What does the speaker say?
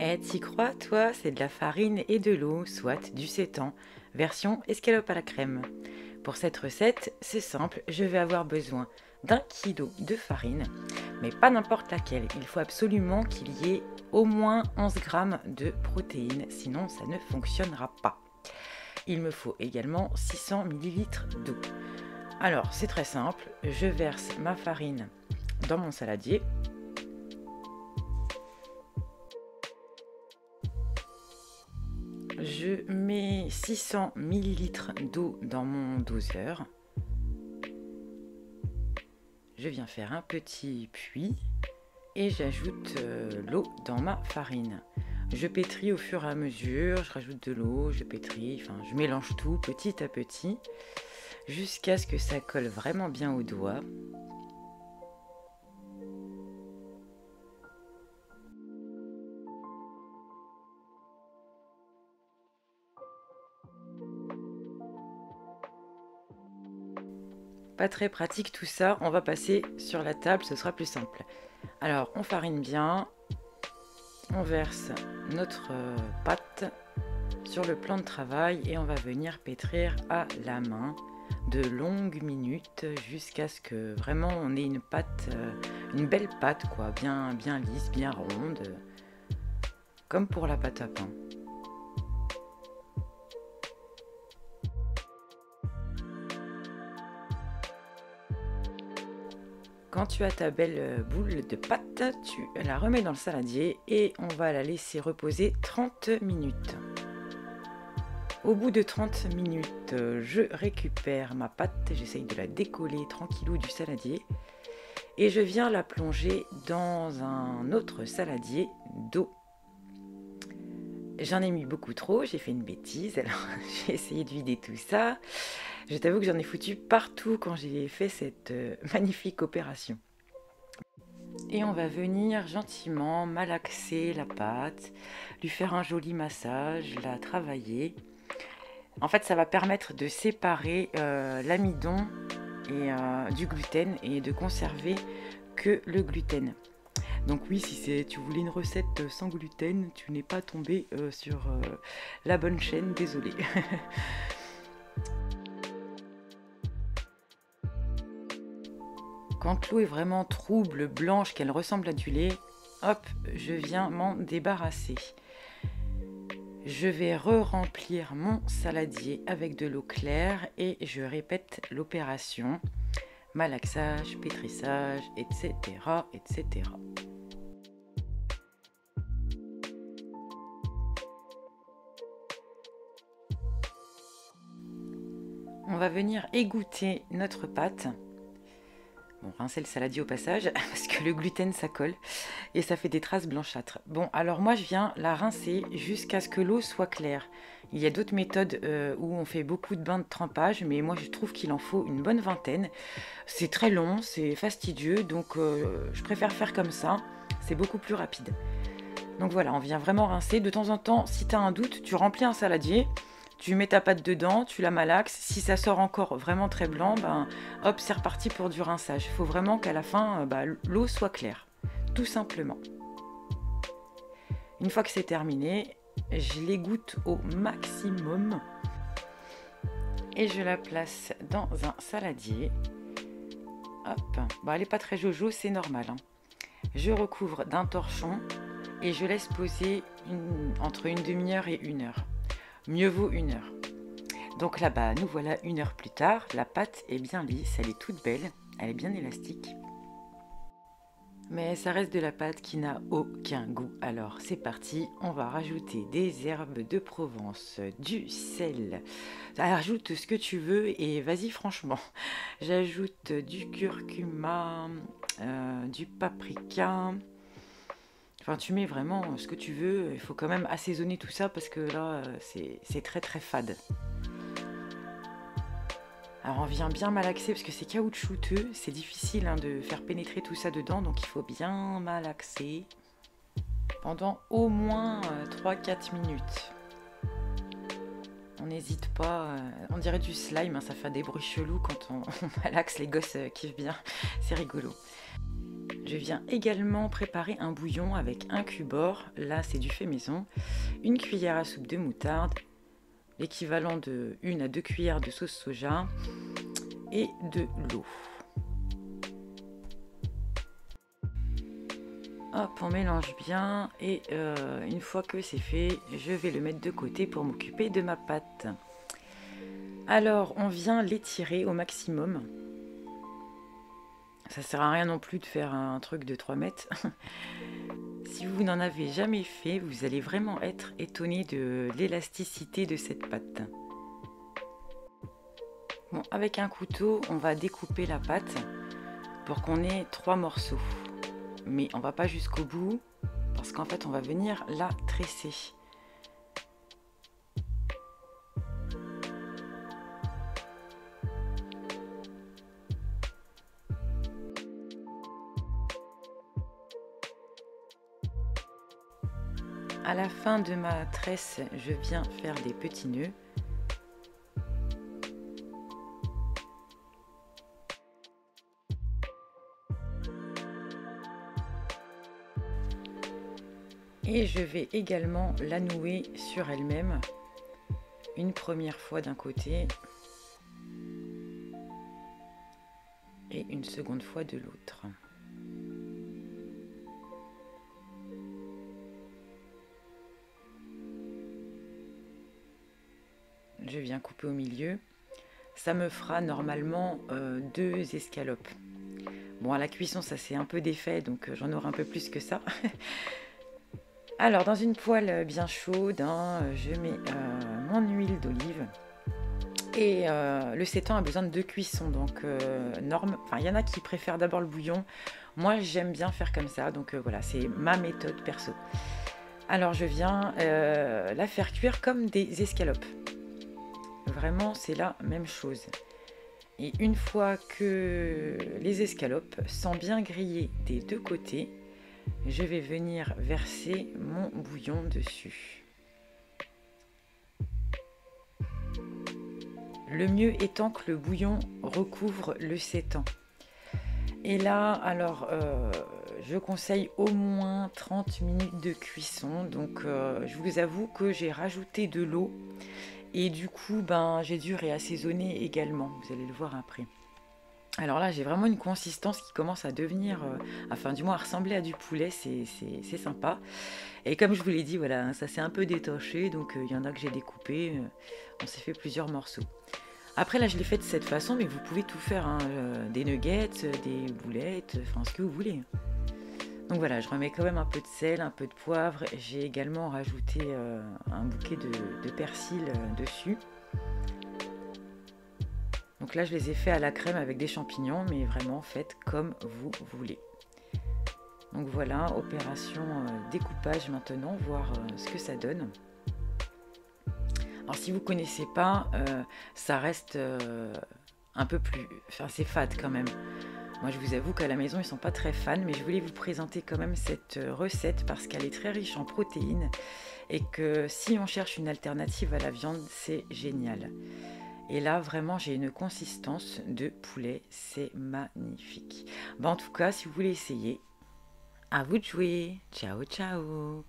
Eh, t'y crois, toi? C'est de la farine et de l'eau, soit du sétan, version escalope à la crème. Pour cette recette, c'est simple, je vais avoir besoin d'1 kilo de farine, mais pas n'importe laquelle. Il faut absolument qu'il y ait au moins 11 grammes de protéines, sinon ça ne fonctionnera pas. Il me faut également 600 millilitres d'eau. Alors, c'est très simple, je verse ma farine dans mon saladier. Je mets 600 millilitres d'eau dans mon doseur. Je viens faire un petit puits et j'ajoute l'eau dans ma farine. Je pétris au fur et à mesure, je rajoute de l'eau, je pétris, enfin je mélange tout petit à petit jusqu'à ce que ça colle vraiment bien au doigt. Pas très pratique tout ça, on va passer sur la table, ce sera plus simple. Alors on farine bien, on verse notre pâte sur le plan de travail et on va venir pétrir à la main de longues minutes jusqu'à ce que vraiment on ait une pâte, une belle pâte quoi, bien lisse, bien ronde, comme pour la pâte à pain. Quand tu as ta belle boule de pâte, tu la remets dans le saladier et on va la laisser reposer 30 minutes. Au bout de 30 minutes, je récupère ma pâte, j'essaye de la décoller tranquillou du saladier et je viens la plonger dans un autre saladier d'eau. J'en ai mis beaucoup trop, j'ai fait une bêtise, alors j'ai essayé de vider tout ça. Je t'avoue que j'en ai foutu partout quand j'ai fait cette magnifique opération. Et on va venir gentiment malaxer la pâte, lui faire un joli massage, la travailler. En fait, ça va permettre de séparer l'amidon du gluten et de conserver que le gluten. Donc oui, si tu voulais une recette sans gluten, tu n'es pas tombé sur la bonne chaîne, désolé. Quand l'eau est vraiment trouble, blanche, qu'elle ressemble à du lait, hop, je viens m'en débarrasser. Je vais re-remplir mon saladier avec de l'eau claire et je répète l'opération. Malaxage, pétrissage, etc., etc. On va venir égoutter notre pâte. Bon, rincer le saladier au passage, parce que le gluten ça colle et ça fait des traces blanchâtres. Bon, alors moi je viens la rincer jusqu'à ce que l'eau soit claire. Il y a d'autres méthodes où on fait beaucoup de bains de trempage, mais moi je trouve qu'il en faut une bonne vingtaine. C'est très long, c'est fastidieux, donc je préfère faire comme ça, c'est beaucoup plus rapide. Donc voilà, on vient vraiment rincer. De temps en temps, si tu as un doute, tu remplis un saladier. Tu mets ta pâte dedans, tu la malaxes. Si ça sort encore vraiment très blanc, ben hop, c'est reparti pour du rinçage. Il faut vraiment qu'à la fin, l'eau soit claire, tout simplement. Une fois que c'est terminé, je l'égoutte au maximum et je la place dans un saladier. Hop, bon, elle n'est pas très jojo, c'est normal, hein. Je recouvre d'un torchon et je laisse poser entre une demi-heure et 1 heure. Mieux vaut 1 heure. Donc là-bas, nous voilà 1 heure plus tard. La pâte est bien lisse, elle est toute belle, elle est bien élastique. Mais ça reste de la pâte qui n'a aucun goût. Alors c'est parti, on va rajouter des herbes de Provence, du sel. Ajoute ce que tu veux et vas-y franchement. J'ajoute du curcuma, du paprika. Enfin, tu mets vraiment ce que tu veux. Il faut quand même assaisonner tout ça parce que là, c'est très très fade. Alors on vient bien malaxer parce que c'est caoutchouteux. C'est difficile de faire pénétrer tout ça dedans. Donc il faut bien malaxer pendant au moins 3-4 minutes. On n'hésite pas. On dirait du slime. Ça fait des bruits chelous quand on malaxe. Les gosses kiffent bien. C'est rigolo. Je viens également préparer un bouillon avec un cubord, là c'est du fait maison, une cuillère à soupe de moutarde, l'équivalent de 1 à 2 cuillères de sauce soja et de l'eau. Hop, on mélange bien et une fois que c'est fait, je vais le mettre de côté pour m'occuper de ma pâte. Alors, on vient l'étirer au maximum. Ça sert à rien non plus de faire un truc de 3 mètres. Si vous n'en avez jamais fait, vous allez vraiment être étonné de l'élasticité de cette pâte. Bon, avec un couteau, on va découper la pâte pour qu'on ait 3 morceaux. Mais on va pas jusqu'au bout parce qu'en fait, on va venir la tresser. À la fin de ma tresse, je viens faire des petits nœuds. Et je vais également la nouer sur elle-même, une première fois d'un côté et une seconde fois de l'autre. Je viens couper au milieu. Ça me fera normalement 2 escalopes. Bon, à la cuisson, ça s'est un peu défait, donc j'en aurai un peu plus que ça. Alors, dans une poêle bien chaude, je mets mon huile d'olive. Et le sétan a besoin de 2 cuissons, donc norme. Enfin, il y en a qui préfèrent d'abord le bouillon. Moi, j'aime bien faire comme ça, donc voilà, c'est ma méthode perso. Alors, je viens la faire cuire comme des escalopes. Vraiment, c'est la même chose. Et une fois que les escalopes sont bien grillées des 2 côtés, je vais venir verser mon bouillon dessus. Le mieux étant que le bouillon recouvre le sétan. Et là, alors, je conseille au moins 30 minutes de cuisson. Donc, je vous avoue que j'ai rajouté de l'eau. Et du coup, j'ai dû réassaisonner également. Vous allez le voir après. Alors là, j'ai vraiment une consistance qui commence à devenir, enfin du moins à ressembler à du poulet, c'est sympa. Et comme je vous l'ai dit, voilà, ça s'est un peu détaché, donc il y en a que j'ai découpé, on s'est fait plusieurs morceaux. Après là, je l'ai fait de cette façon, mais vous pouvez tout faire, hein, des nuggets, des boulettes, enfin ce que vous voulez. Donc voilà, je remets quand même un peu de sel, un peu de poivre. J'ai également rajouté un bouquet de persil dessus. Donc là, je les ai fait à la crème avec des champignons, mais vraiment faites comme vous voulez. Donc voilà, opération découpage maintenant, voir ce que ça donne. Alors si vous ne connaissez pas, ça reste un peu plus... Enfin, c'est fade quand même. Moi, je vous avoue qu'à la maison, ils ne sont pas très fans, mais je voulais vous présenter quand même cette recette parce qu'elle est très riche en protéines et que si on cherche une alternative à la viande, c'est génial. Et là, vraiment, j'ai une consistance de poulet, c'est magnifique. En tout cas, si vous voulez essayer, à vous de jouer. Ciao, ciao!